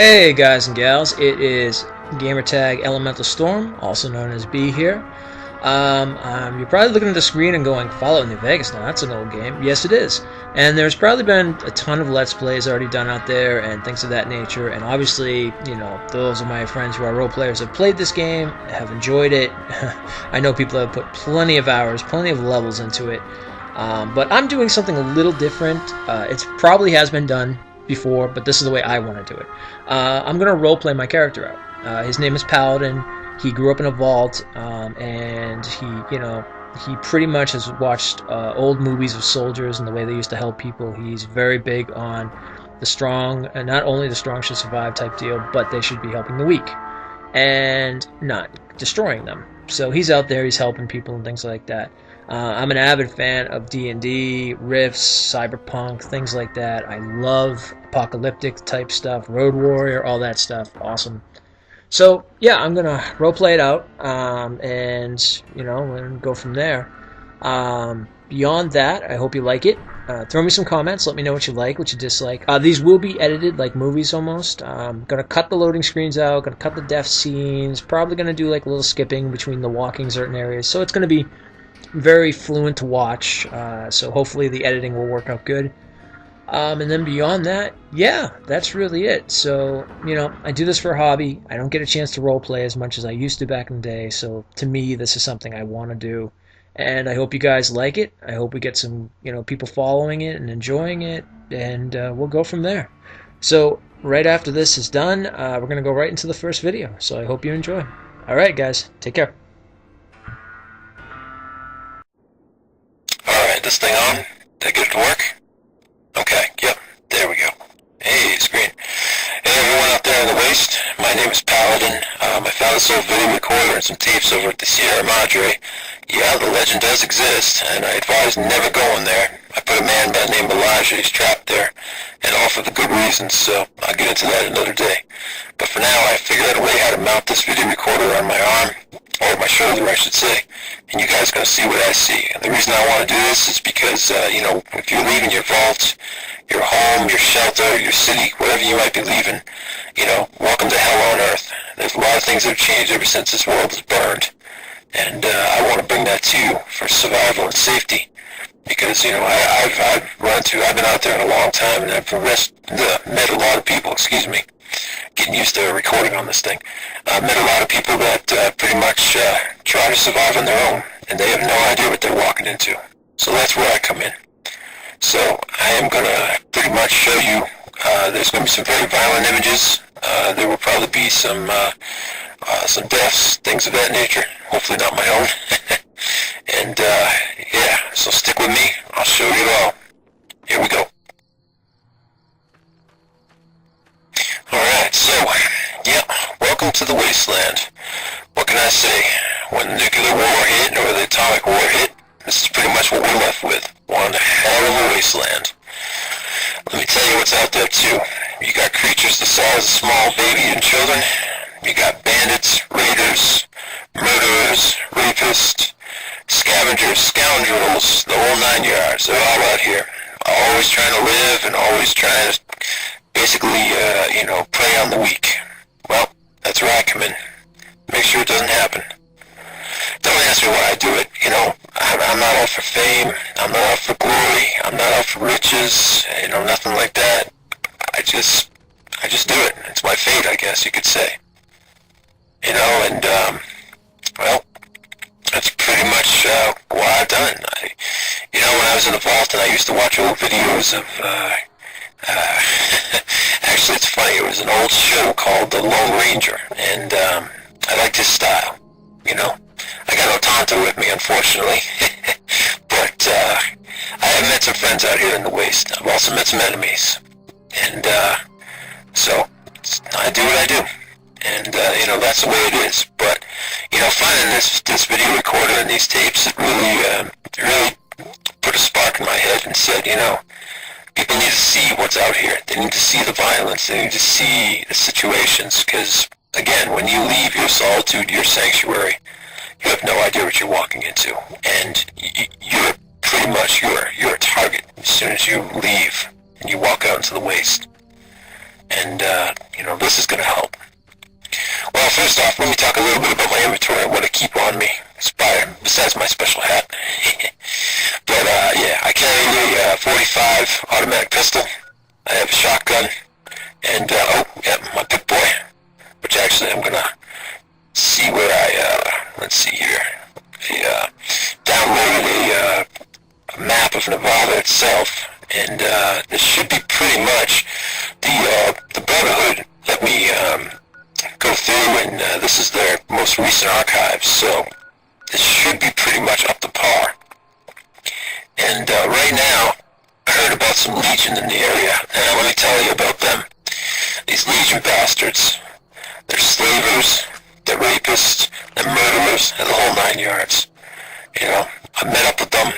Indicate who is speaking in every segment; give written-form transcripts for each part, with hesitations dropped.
Speaker 1: Hey guys and gals, it is gamertag Elementalstorm, also known as B here. You're probably looking at the screen and going, Fallout New Vegas, now that's an old game. Yes it is. And there's probably been a ton of Let's Plays already done out there and things of that nature, and obviously, you know, those of my friends who are role players have played this game, have enjoyed it. I know people have put plenty of hours, plenty of levels into it, but I'm doing something a little different. It probably has been done before, but this is the way I want to do it. I'm going to roleplay my character out. His name is Paladin. He grew up in a vault, and he pretty much has watched old movies of soldiers and the way they used to help people. He's very big on the strong, and not only the strong should survive type deal, but they should be helping the weak and not destroying them. So he's out there, he's helping people and things like that. I'm an avid fan of D&D, Rifts, Cyberpunk, things like that. I love apocalyptic type stuff, Road Warrior, all that stuff. Awesome. So yeah, I'm gonna roleplay it out, and you know, and go from there. Beyond that, I hope you like it. Throw me some comments. Let me know what you like, what you dislike. These will be edited like movies almost. Gonna cut the loading screens out. Gonna cut the death scenes. Probably gonna do like a little skipping between the walking certain areas. So it's gonna be very fluent to watch. So hopefully the editing will work out good. And then beyond that, yeah, that's really it. So, you know, I do this for a hobby. I don't get a chance to roleplay as much as I used to back in the day. So to me, this is something I want to do. And I hope you guys like it. I hope we get some, you know, people following it and enjoying it. And we'll go from there. So right after this is done, we're going to go right into the first video. So I hope you enjoy. All right, guys, take care.
Speaker 2: All right, this thing on? Did I get it to work? Okay, yep, there we go. Hey, screen. Hey everyone out there in the waste, my name is Paladin. I found this old video recorder and some tapes over at the Sierra Madre. Yeah, the legend does exist, and I advise never going there. I put a man by the name of Elijah, he's trapped there, and all for the good reasons, so I'll get into that another day. But for now, I figured out a way how to mount this video recorder on my arm, or my shoulder, I should say, and you guys are going to see what I see. And the reason I want to do this is because, you know, if you're leaving your vault, your home, your shelter, your city, whatever you might be leaving, you know, welcome to hell on earth. There's a lot of things that have changed ever since this world was burned, and I want to bring that to you for survival and safety. Because, you know, I've been out there in a long time, and I've met a lot of people, getting used to recording on this thing. I've met a lot of people that pretty much try to survive on their own, and they have no idea what they're walking into. So that's where I come in. So I am going to pretty much show you, there's going to be some very violent images. There will probably be some deaths, things of that nature. Hopefully not my own. And yeah, so stick with me. I'll show you it all. Here we go. Alright, so, yeah, welcome to the wasteland. What can I say? When the nuclear war hit, or the atomic war hit, this is pretty much what we're left with. One hell of a wasteland. Let me tell you what's out there, too. You got creatures the size of small babies and children. You got bandits, raiders, murderers, rapists, scavengers, scoundrels, the whole 9 yards. They're all out here. Always trying to live and always trying to basically, you know, prey on the weak. Well, that's where I come in. Make sure it doesn't happen. Don't ask me why I do it. You know, I'm not out for fame. I'm not out for glory. I'm not out for riches. You know, nothing like that. I just do it. It's my fate, I guess you could say. You know, and, well, that's pretty much what I've done. You know, when I was in the vault and I used to watch old videos of, actually it's funny, it was an old show called The Lone Ranger, and I liked his style, you know. I got no Tonto with me, unfortunately, but I have met some friends out here in the waste. I've also met some enemies, and so I do what I do, and you know, that's the way it is. But you know, finding this video recorder and these tapes, it really put a spark in my head and said, you know, people need to see what's out here. They need to see the violence. They need to see the situations. Because, again, when you leave your solitude, your sanctuary, you have no idea what you're walking into. And you're pretty much, you're a target as soon as you leave and you walk out into the waste. and this is going to help. Well, first off, let me talk a little bit about my inventory and what I keep on me, besides my special hat. But yeah, I carry a 45 automatic pistol. I have a shotgun, and my big boy, which actually I'm gonna see where let's see here. I downloaded a map of Nevada itself, and this should be pretty much the Brotherhood let me go through, and this is their most recent archives, so this should be pretty much up to par. And right now, I heard about some Legion in the area, and let me tell you about them. These Legion bastards, they're slavers, they're rapists, they're murderers, and the whole 9 yards. I met up with them.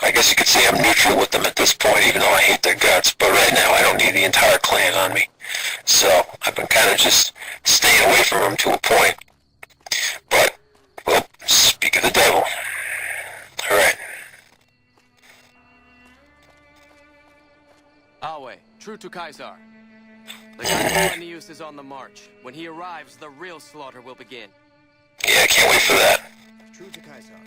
Speaker 2: I guess you could say I'm neutral with them at this point, even though I hate their guts, but right now I don't need the entire clan on me. So I've been kind of just staying away from them to a point. But, well, speak of the devil. Alright.
Speaker 3: Awe, true to Kaisar. The Gaianius is on the march. When he arrives, the real slaughter will begin.
Speaker 2: Yeah, I can't wait for that.
Speaker 3: True to Kaisar.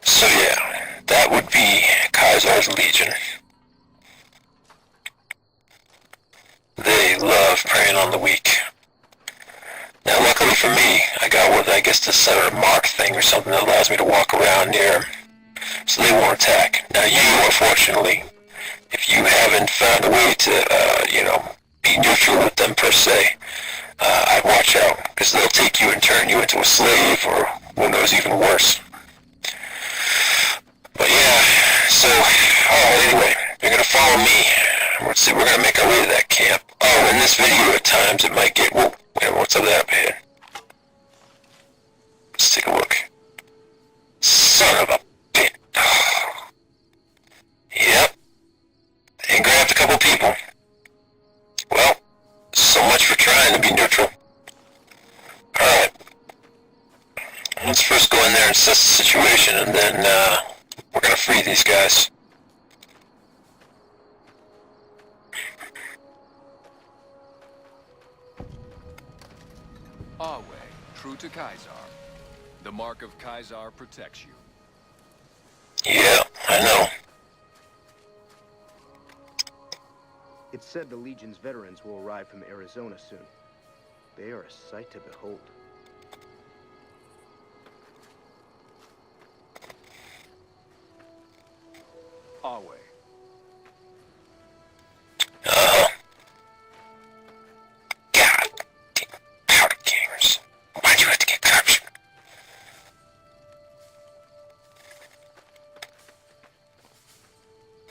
Speaker 2: So yeah, that would be Kaisar's Legion. They love preying on the weak. Now luckily for me, I got what I guess the Senator Mark thing or something that allows me to walk around near them, so they won't attack. Now you, unfortunately, if you haven't found a way to, be neutral with them per se, I'd watch out, because they'll take you and turn you into a slave, or who knows, even worse. But yeah, so, anyway, you're gonna follow me. Let's see, we're gonna make our way to that camp. Oh, in this video at times it might get, whoa, what's up ahead? Let's take a look. Son of a bitch. Yep. And grabbed a couple people. Well, so much for trying to be neutral. Alright. Let's first go in there and assess the situation, and then, we're gonna free these guys.
Speaker 4: Awe, true to Kaisar. The mark of Kaisar protects you.
Speaker 2: Yeah, I know.
Speaker 5: It's said the Legion's veterans will arrive from Arizona soon. They are a sight to behold.
Speaker 4: Awe.
Speaker 2: God damn powder gamers. Why'd you have to get corruption?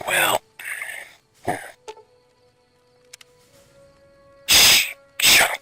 Speaker 2: Well. Shh. Shut up.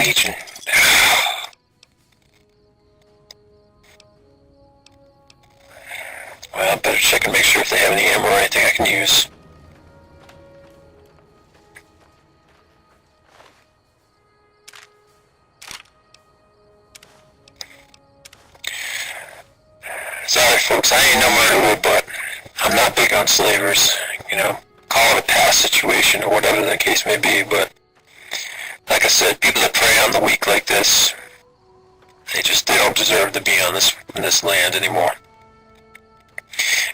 Speaker 2: Legion. Well, I better check and make sure if they have any ammo or anything I can use. Sorry folks, I ain't no murderer, but I'm not big on slavers. You know, call it a past situation or whatever the case may be, but like I said, people that prey on the weak like this, they don't deserve to be on this land anymore.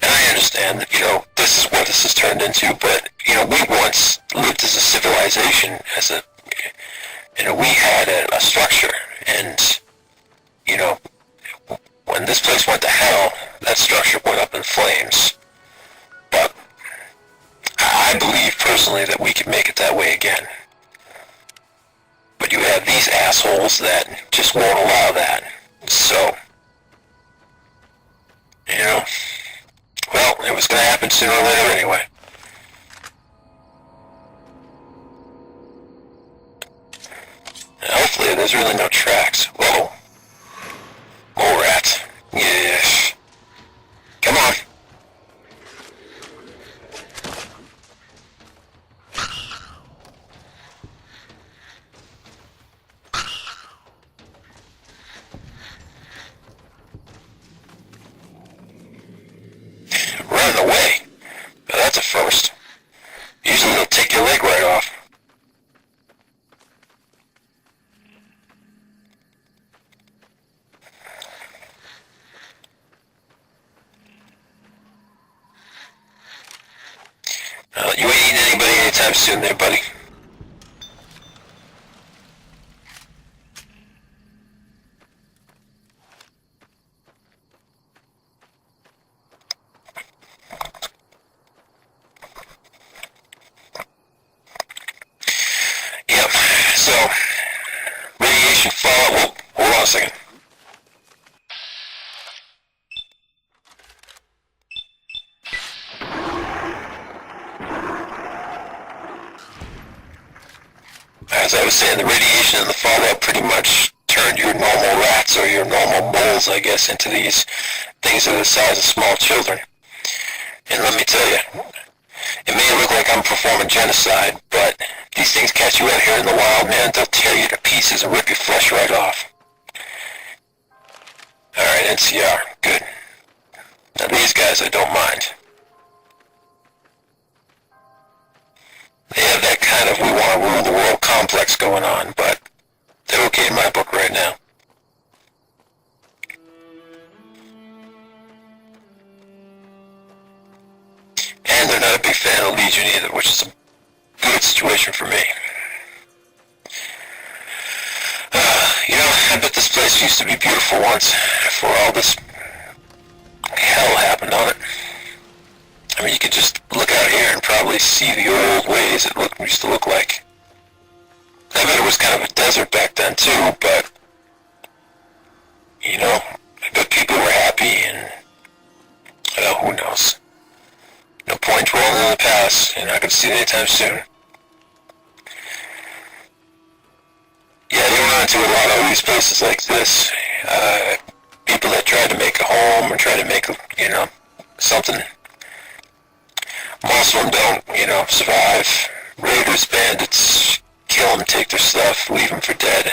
Speaker 2: And I understand that, you know, this is what this has turned into, but, you know, we once lived as a civilization, we had a structure, and, you know, when this place went to hell, that structure went up in flames. But I believe personally that we can make it that way again. But you have these assholes that just won't allow that. So, you know, well, it was going to happen sooner or later anyway. And hopefully there's really no tracks. Whoa. More rats. Yes. Come on. Running away? Now that's a first. Usually they'll take your leg right off. You ain't eating anybody anytime soon there, buddy. Yep, so, radiation fallout, hold on a second. As I was saying, the radiation and the fallout pretty much turned your normal rats, or your normal moles, I guess, into these things that are the size of small children. And let me tell you, it may look like I'm performing genocide, but these things catch you out here in the wild, man, they'll tear you to pieces and rip your flesh right off. Alright, NCR, good. Now these guys I don't mind. They have that kind of we want to rule the world complex going on, but they're okay in my book right now. And they're not a big fan of Legion either, which is a good situation for me. You know, I bet this place used to be beautiful once, before all this hell happened on it. I mean, you could just look out here and probably see the old ways it used to look like. I bet it was kind of a desert back then too, but, you know, I bet people were happy and, well, who knows. No point dwelling in the past, you're not going to see it anytime soon. Yeah, you run into a lot of these places like this. People that try to make a home or try to make, you know, something. Most of them don't, you know, survive. Raiders, bandits, kill them, take their stuff, leave them for dead.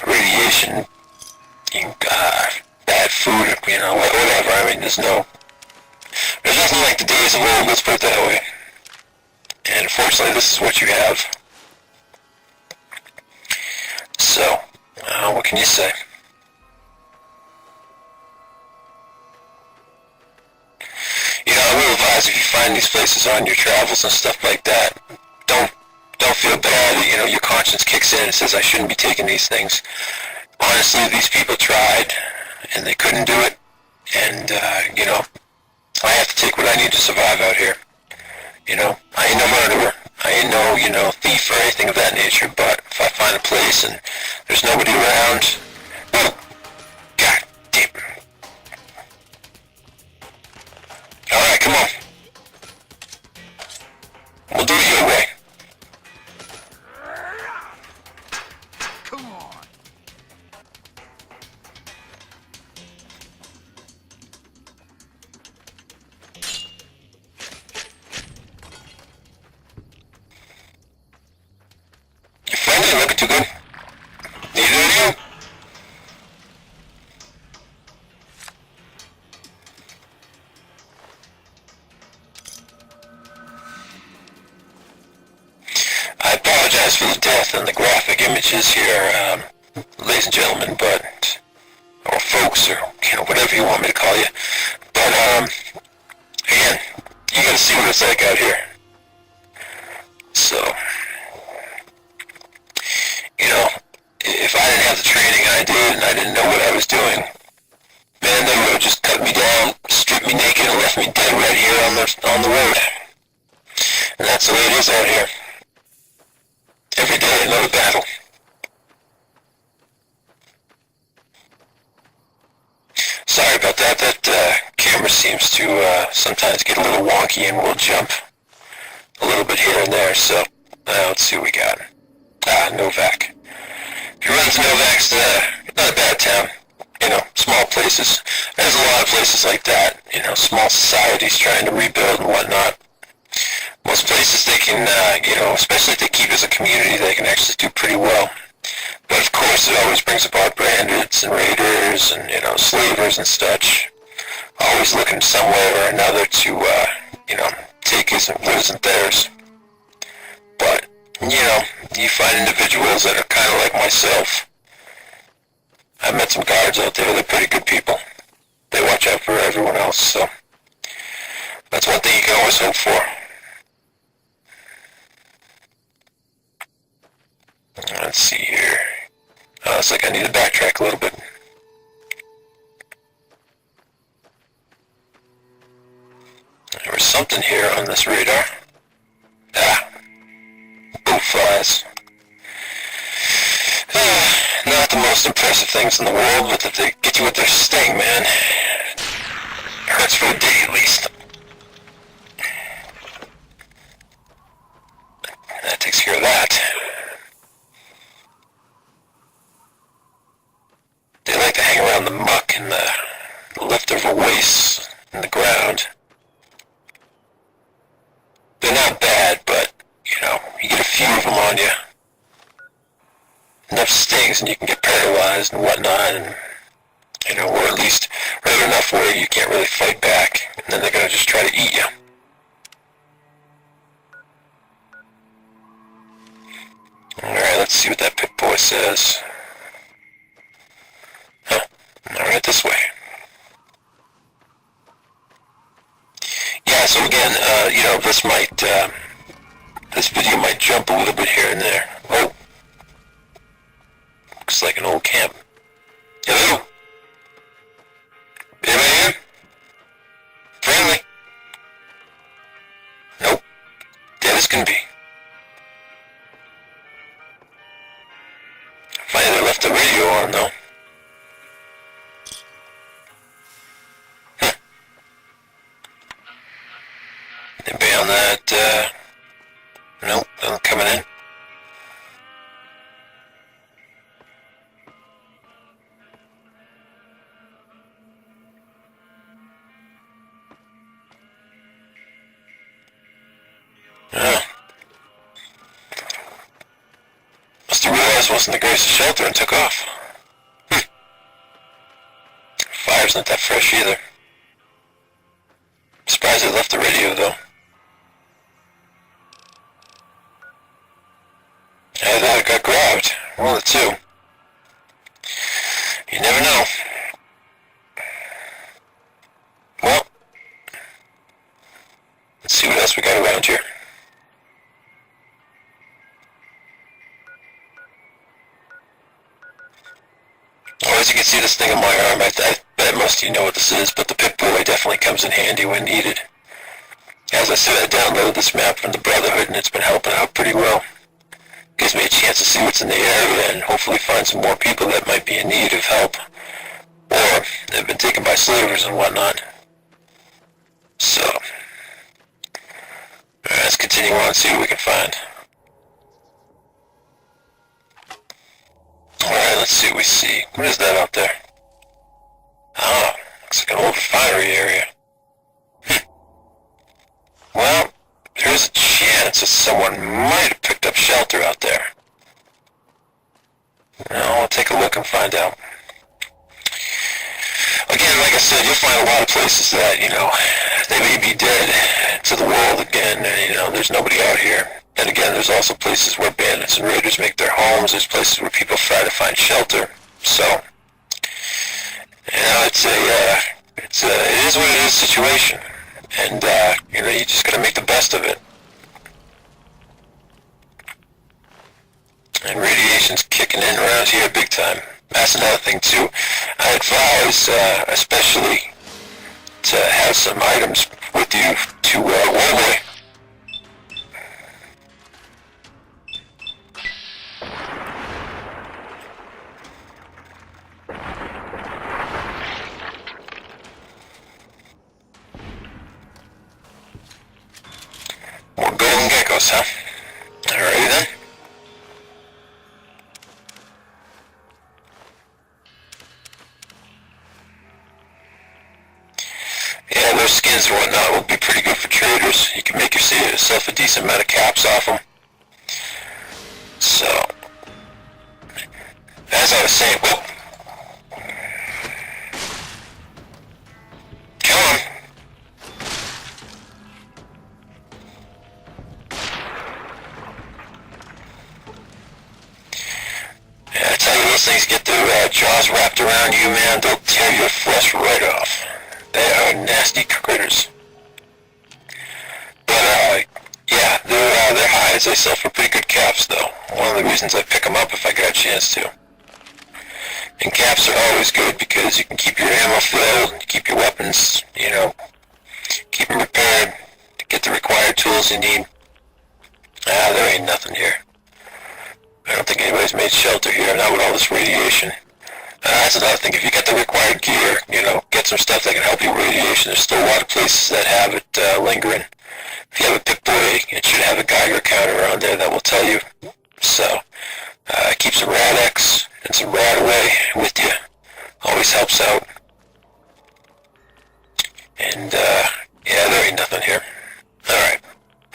Speaker 2: Radiation, bad food, you know, whatever. I mean, there's nothing like the days of old, let's put it that way. And unfortunately, this is what you have. So, what can you say? You know, I will advise if you find these places on your travels and stuff like that, don't feel bad. You know, your conscience kicks in and says, I shouldn't be taking these things. Honestly, these people tried, and they couldn't do it. And, you know, I have to take what I need to survive out here. You know, I ain't no murderer. I ain't no, you know, thief or anything of that nature, but if I find a place and there's nobody around, well, God damn. Alright, come on. We'll do it your way. ain't looking too good. Neither are you. I apologize for the death and the graphic images here, ladies and gentlemen, but, or folks, or, whatever you want me to call you. But, again, you gotta see what it's like out here. So, if I didn't have the training I did and I didn't know what I was doing, man, they would have just cut me down, stripped me naked, and left me dead right here on the road. And that's the way it is out here. Every day another battle. Sorry about that. That camera seems to sometimes get a little wonky and will jump a little bit here and there. So let's see what we got. Novak. If you run into Novak's, not a bad town. Small places. There's a lot of places like that. Small societies trying to rebuild and whatnot. Most places they can, especially if they keep as a community, they can actually do pretty well. But of course, it always brings about bandits and raiders and, slavers and such. Always looking some way or another to, take his and what isn't theirs. But, you find individuals that are kind of like myself. I met some guards out there, they're pretty good people. They watch out for everyone else, so that's one thing you can always hope for. Let's see here. Looks like I need to backtrack a little bit. There was something here on this radar. Boat flies. Not the most impressive things in the world, but if they get you with their sting, man, it hurts for a day at least. That takes care of that. They like to hang around the muck and the leftover wastes in the ground. They're not bad, but, you get a few of them on you. Enough stings and you can get paralyzed and whatnot, and, or at least hurt enough where you can't really fight back, and then they're going to just try to eat you. Alright, let's see what that pit boy says. Alright, this way. Yeah, so again, this video might jump a little bit here and there. Oh. Looks like an old camp. Hello? Anybody here? Friendly? Nope. Dead as can be. Finally, they left the radio on, though. Anybody on that, nope, nothing coming in. Must have realized it wasn't the greatest shelter and took off. Fire's not that fresh either. Surprised they left the radio, though. I thought it got grabbed. One of the two. You never know. Well, let's see what else we got around here. As you can see this thing on my arm, I bet most of you know what this is, but the Pip-Boy definitely comes in handy when needed. As I said, I downloaded this map from the Brotherhood, and it's been helping out pretty well. Gives me a chance to see what's in the area and hopefully find some more people that might be in need of help, or have been taken by slavers and whatnot. So, let's continue on and see what we can find. Alright, let's see what we see. What is that out there? Oh, looks like an old refinery area. Well, there's a chance that someone might have picked up shelter out there. look and find out. Again, like I said, you'll find a lot of places that, they may be dead to the world again, and, there's nobody out here. And again, there's also places where bandits and raiders make their homes. There's places where people try to find shelter. So, it is what it is situation. And, you just gotta make the best of it. And radiation's kicking in around here big time. That's another thing too. I advise, especially to have some items with you to run away. More golden geckos, huh? Alrighty then. Yeah, those skins and whatnot will be pretty good for traders. You can make yourself a decent amount of caps off them. So, as I was saying, whoop. Come on. Yeah, I tell you, those things get their jaws wrapped around you, man, they'll tear your flesh right off. They are nasty critters. But, yeah, their hides, they sell for pretty good caps, though. One of the reasons I pick them up if I got a chance to. And caps are always good because you can keep your ammo filled, keep your weapons, keep them repaired, get the required tools you need. There ain't nothing here. I don't think anybody's made shelter here, not with all this radiation. That's another thing. If you get the required gear, get some stuff that can help you with radiation. There's still a lot of places that have it lingering. If you have a Pick-Boy, it should have a Geiger counter on there that will tell you. So, keep some Rad-X and some Rad-Away with you. Always helps out. And, yeah, there ain't nothing here. Alright,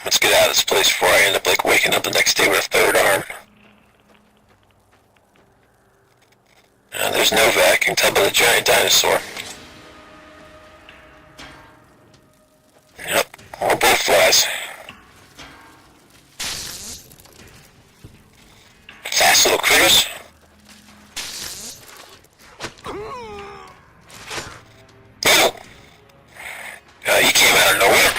Speaker 2: let's get out of this place before I end up, waking up the next day with a third arm. There's Novak, you can tell by the giant dinosaur. Yep, more both flies. Fast little critters. Oh! You came out of nowhere.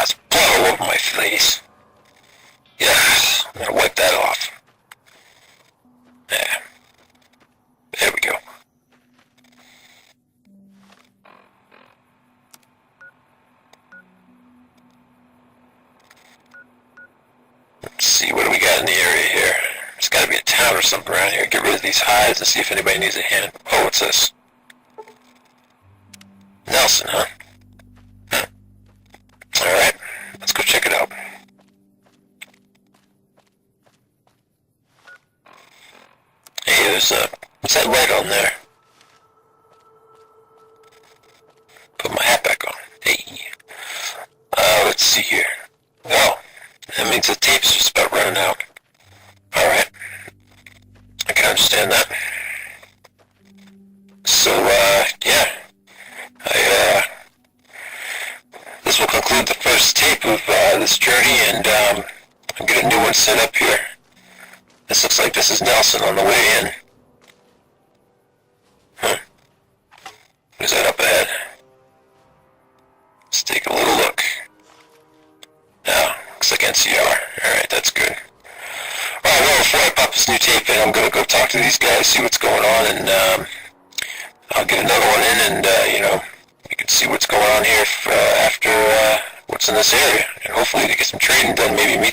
Speaker 2: It's blood all over my face. Yes, I'm gonna wipe that off. There we go. Let's see, what do we got in the area here? There's gotta be a town or something around here. Get rid of these hides and see if anybody needs a hand. Oh, what's this? Nelson, huh? Alright, let's go check it out. Hey, there's what's that light on there? Put my hat back on. Hey. Let's see here. Oh, that means the tape's just about running out. Alright. I can understand that. So, yeah. This will conclude the first tape of this journey, and I'll get a new one set up here. This looks like this is Nelson on the way in. Huh. Who's that up ahead? Let's take a little look. Oh, looks like NCR. Alright, that's good. Alright, well, before I pop this new tape in, I'm gonna go talk to these guys, see what's going on, and I'll get another one in, and, you can see what's going on here after what's in this area, and hopefully to get some trading done, maybe meet